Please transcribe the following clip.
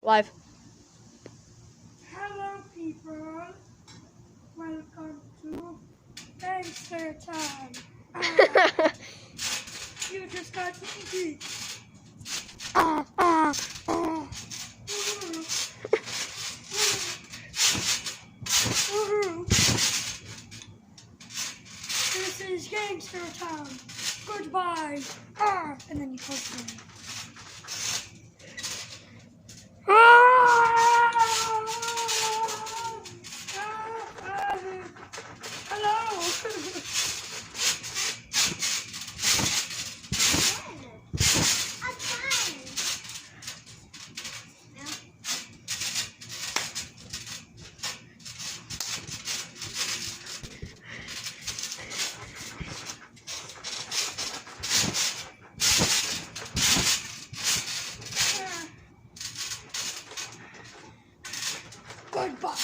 Live. Hello, people. Welcome to Gangster Time. You just got easy. This is Gangster Time. Goodbye. And then you post it. Hello. Goodbye.